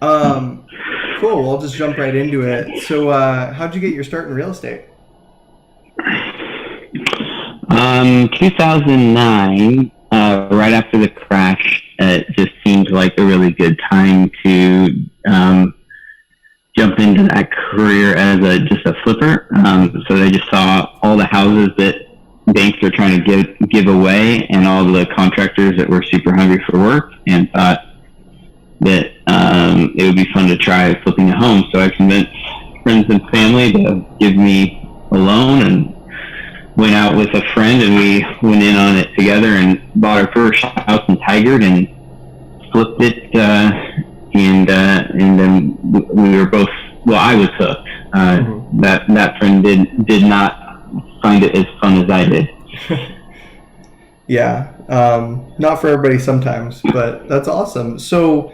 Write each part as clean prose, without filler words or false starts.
Um, cool. Well, I'll just jump right into it. So, how'd you get your start in real estate? 2009, right after the crash, it just seemed like a really good time to jump into that career as just a flipper. So I just saw all the houses that banks are trying to give away, and all the contractors that were super hungry for work, and thought that it would be fun to try flipping a home. So I convinced friends and family to give me a loan, and went out with a friend, and we went in on it together and bought our first house in Tigard and flipped it. And then we were both. Well, I was hooked. That friend did not find it as fun as I did. Yeah, not for everybody sometimes, but that's awesome. So,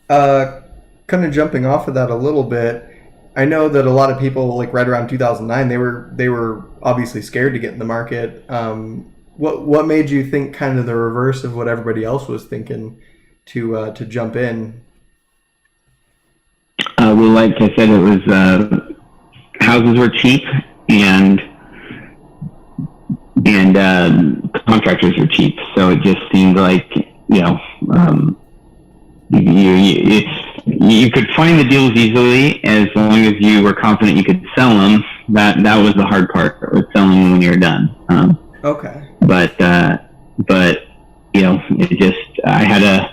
kind of jumping off of that a little bit, I know that a lot of people, like right around 2009, they were obviously scared to get in the market. What made you think kind of the reverse of what everybody else was thinking to jump in? Well, like I said, it was houses were cheap, and contractors were cheap. So it just seemed like, you could find the deals easily as long as you were confident you could sell them. That was the hard part, was selling them when you're done. Okay. But it just, I had a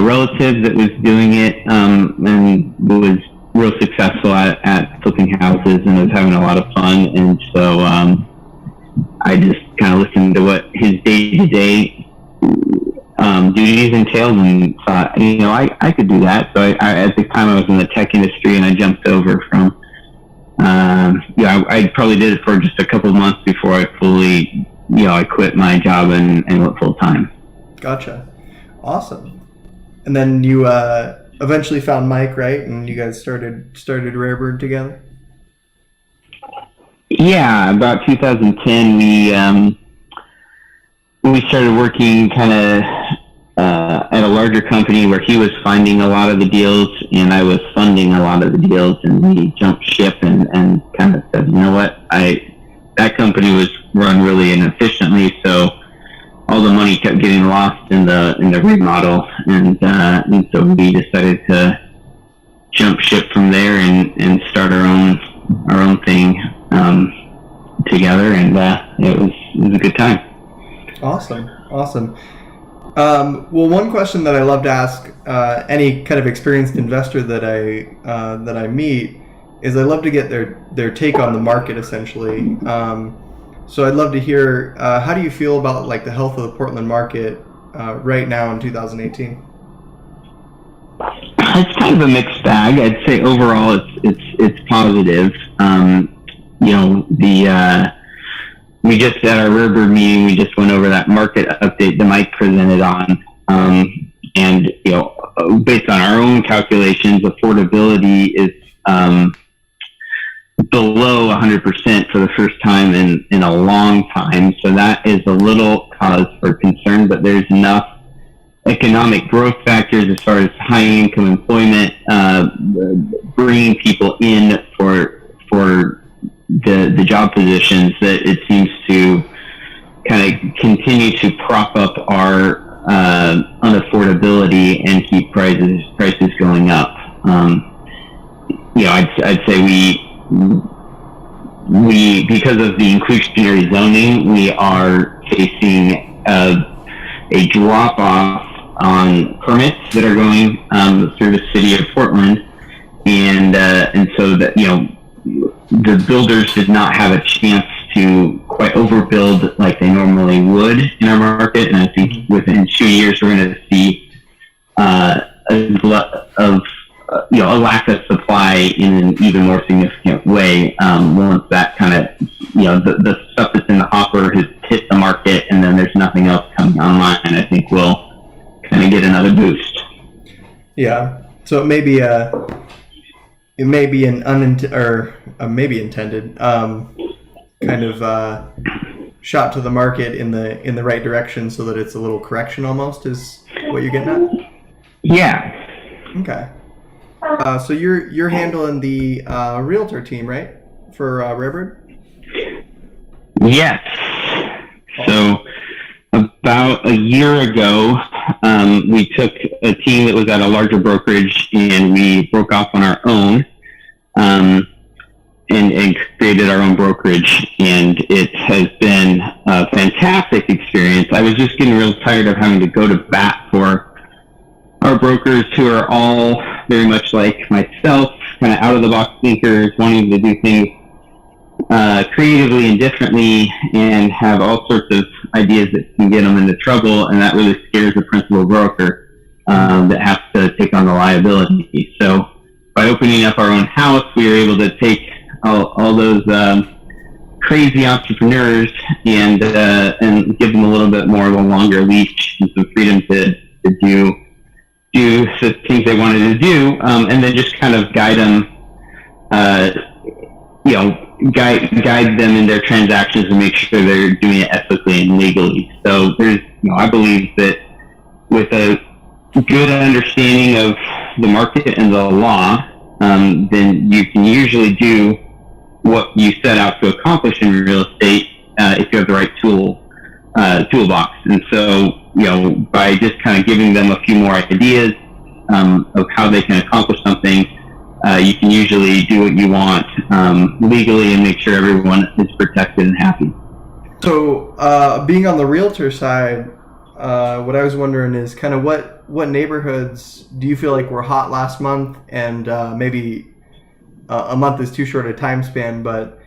relative that was doing it, and was real successful at flipping houses, and was having a lot of fun. And so I just kind of listened to what his day-to-day duties entailed, and thought, I could do that. So I at the time I was in the tech industry, and I jumped over from, I probably did it for just a couple of months before I fully, I quit my job and went full time. Gotcha. Awesome. And then you eventually found Mike, right? And you guys started Rarebird together? Yeah, about 2010, we started working kind of at a larger company where he was finding a lot of the deals and I was funding a lot of the deals, and we jumped ship and kind of said, you know what, that company was run really inefficiently, so all the money kept getting lost in the remodel, and so we decided to jump ship from there and start our own thing together, and it was a good time. Awesome. Well, one question that I love to ask any kind of experienced investor that I meet is I love to get their take on the market, essentially. So I'd love to hear, how do you feel about like the health of the Portland market right now in 2018? It's kind of a mixed bag. I'd say overall it's positive. We just at our Rarebird meeting, we just went over that market update that Mike presented on, and based on our own calculations, affordability is below 100% for the first time in a long time. So that is a little cause for concern, but there's enough economic growth factors as far as high income employment, bringing people in for the job positions, that it seems to kind of continue to prop up our unaffordability and keep prices going up. I'd say we because of the inclusionary zoning, we are facing a drop off on permits that are going through the city of Portland, and so that the builders did not have a chance to quite overbuild like they normally would in our market, and I think within 2 years we're going to see a lack of supply in an even more significant way once that kind of the stuff that's in the hopper has hit the market, and then there's nothing else coming online. I think we'll kind of get another boost. Yeah. So it may be an maybe intended kind of shot to the market in the right direction, so that it's a little correction almost, is what you're getting at? Yeah. Okay. So you're handling the realtor team, right? For Rarebird? Yes. So about a year ago, we took a team that was at a larger brokerage and we broke off on our own, and created our own brokerage. And it has been a fantastic experience. I was just getting real tired of having to go to bat for our brokers, who are all very much like myself, kind of out of the box thinkers, wanting to do things creatively and differently, and have all sorts of ideas that can get them into trouble, and that really scares the principal broker that has to take on the liability. So by opening up our own house, we were able to take all those crazy entrepreneurs and give them a little bit more of a longer leash and some freedom to do the things they wanted to do, and then just kind of guide them, guide them in their transactions and make sure they're doing it ethically and legally. So there's, I believe that with a good understanding of the market and the law, then you can usually do what you set out to accomplish in real estate if you have the right toolbox. And so, by just kind of giving them a few more ideas of how they can accomplish something, you can usually do what you want legally and make sure everyone is protected and happy. So, being on the realtor side, what I was wondering is kind of what neighborhoods do you feel like were hot last month, and maybe a month is too short a time span, but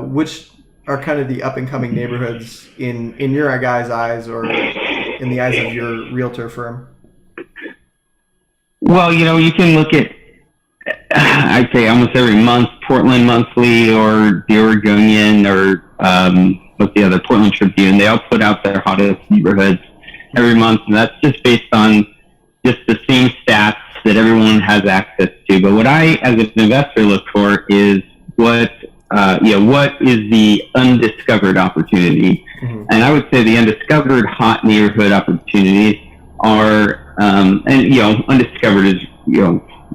which are kind of the up and coming neighborhoods in your guys' eyes or in the eyes of your realtor firm? Well, you can look at, I'd say almost every month, Portland Monthly or the Oregonian or what's the other, Portland Tribune. They all put out their hottest neighborhoods every month, and that's just based on just the same stats that everyone has access to. But what I, as an investor, look for is what is the undiscovered opportunity. Mm-hmm. And I would say the undiscovered hot neighborhood opportunities are, undiscovered is,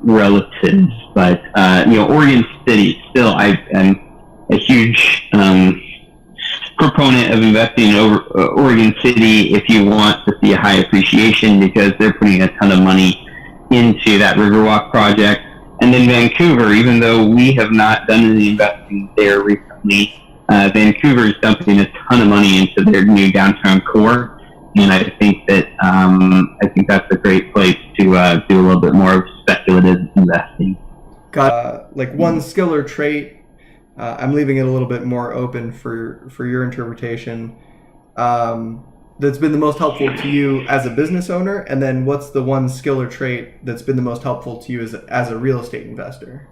relative, but, Oregon City, still, I am a huge proponent of investing in Oregon City if you want to see a high appreciation, because they're putting a ton of money into that Riverwalk project. And then Vancouver, even though we have not done any investing there recently, Vancouver is dumping a ton of money into their new downtown core, and I think that's a great place to do a little bit more of speculative investing. Got like one skill or trait. I'm leaving it a little bit more open for your interpretation. That's been the most helpful to you as a business owner, and then what's the one skill or trait that's been the most helpful to you as a real estate investor?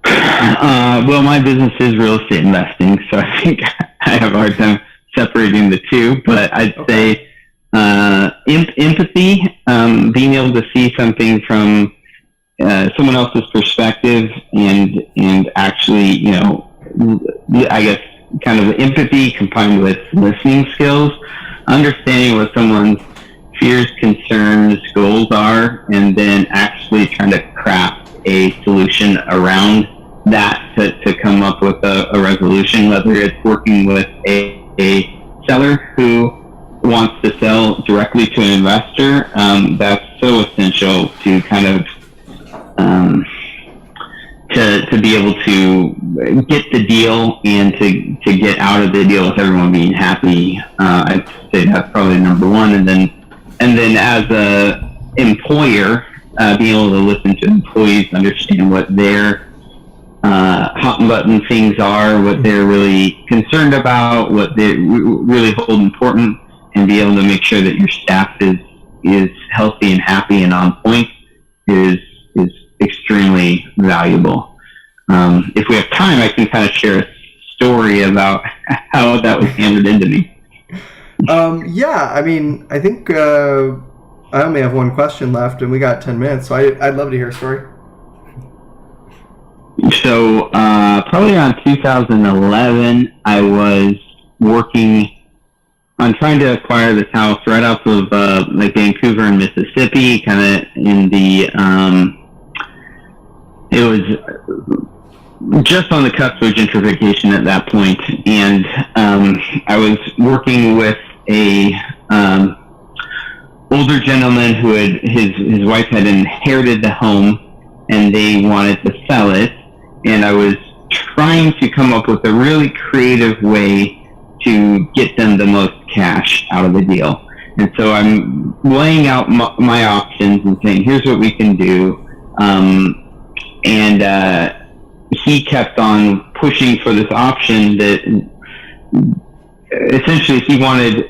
Well, my business is real estate investing, so I think I have a hard time separating the two. But I'd say empathy, being able to see something from someone else's perspective, and actually, I guess, kind of empathy combined with listening skills, understanding what someone's fears, concerns, goals are, and then actually trying to craft a solution around that to come up with a resolution, whether it's working with a seller who wants to sell directly to an investor. That's so essential to kind of to be able to get the deal and to get out of the deal with everyone being happy. I'd say that's probably number one. And then as a employer, being able to listen to employees, understand what their hot button things are, what they're really concerned about, what they really hold important, and be able to make sure that your staff is healthy and happy and on point is extremely valuable. If we have time, I can kind of share a story about how that was handed into me. Yeah, I mean, I think I only have one question left, and we got 10 minutes, so I'd love to hear a story. So probably around 2011, I was working on trying to acquire this house right off of like Vancouver and Mississippi, kind of in the it was just on the cusp of gentrification at that point, and I was working with a older gentleman who had his wife had inherited the home, and they wanted to sell it, and I was trying to come up with a really creative way to get them the most cash out of the deal. And so I'm laying out my options and saying, here's what we can do. And he kept on pushing for this option that essentially he wanted,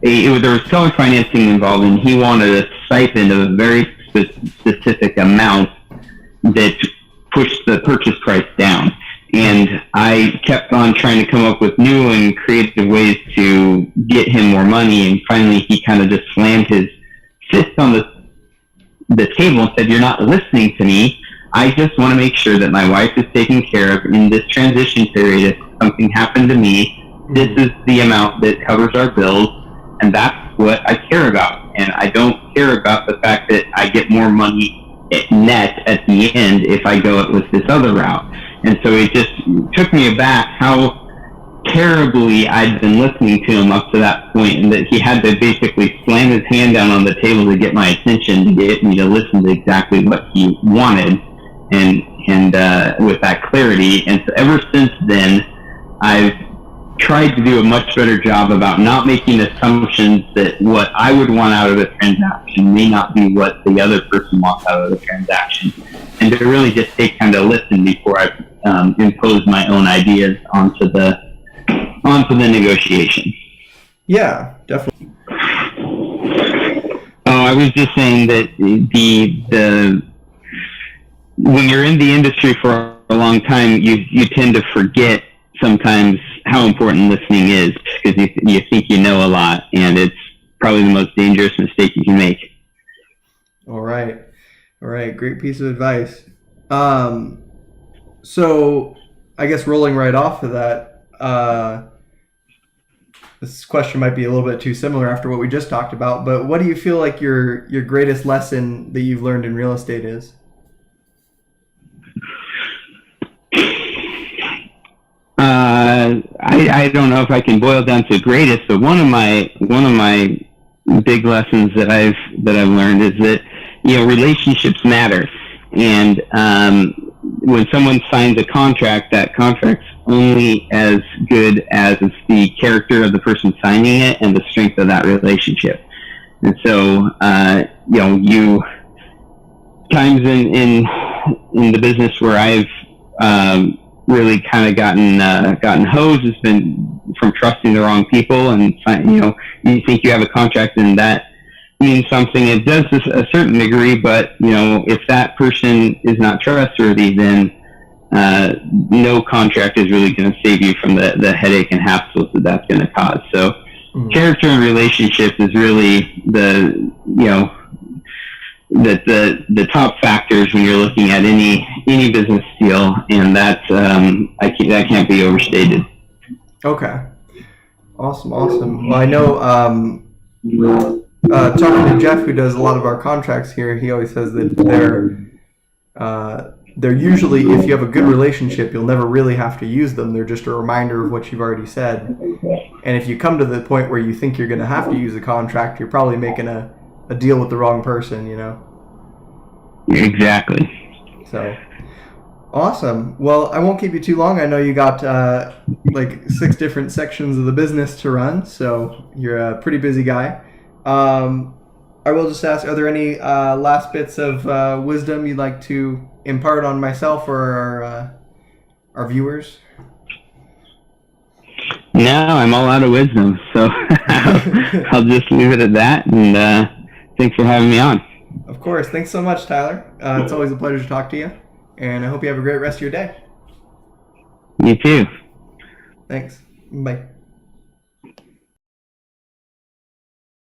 there was seller financing involved, and he wanted a stipend of a very specific amount that pushed the purchase price down. And I kept on trying to come up with new and creative ways to get him more money, and finally he kind of just slammed his fist on the table and said, "You're not listening to me. I just want to make sure that my wife is taken care of in this transition period. If something happened to me, this is the amount that covers our bills, and that's what I care about. And I don't care about the fact that I get more money net at the end if I go with this other route." And so it just took me aback how terribly I'd been listening to him up to that point, and that he had to basically slam his hand down on the table to get my attention, to get me to listen to exactly what he wanted, and with that clarity. And so ever since then, I've tried to do a much better job about not making assumptions that what I would want out of a transaction may not be what the other person wants out of the transaction, and to really just take time to listen before I impose my own ideas onto the negotiation. Yeah, definitely. Oh, I was just saying that the when you're in the industry for a long time, you tend to forget sometimes how important listening is, because you think you know a lot, and it's probably the most dangerous mistake you can make. All right. Great piece of advice. So I guess rolling right off of that, this question might be a little bit too similar after what we just talked about, but what do you feel like your greatest lesson that you've learned in real estate is? I don't know if I can boil down to greatest, but one of my big lessons that I've learned is that, relationships matter. And when someone signs a contract, that contract's only as good as the character of the person signing it and the strength of that relationship. And so, you times in the business where I've really kind of gotten hosed has been from trusting the wrong people, and you think you have a contract and that means something. It does to a certain degree, but if that person is not trustworthy, then no contract is really going to save you from the headache and hassles that's going to cause. So character and relationship is really the top factors when you're looking at any business deal, and that can't be overstated. Okay, awesome. Well, I know talking to Jeff, who does a lot of our contracts here, he always says that they're usually, if you have a good relationship, you'll never really have to use them. They're just a reminder of what you've already said. And if you come to the point where you think you're going to have to use a contract, you're probably making a deal with the wrong person, Exactly. So, awesome. Well, I won't keep you too long. I know you got like 6 different sections of the business to run, so you're a pretty busy guy. I will just ask, are there any last bits of wisdom you'd like to impart on myself or our viewers? No, I'm all out of wisdom, so I'll just leave it at that, and thanks for having me on. Of course. Thanks so much, Tyler. It's always a pleasure to talk to you, and I hope you have a great rest of your day. You too. Thanks. Bye.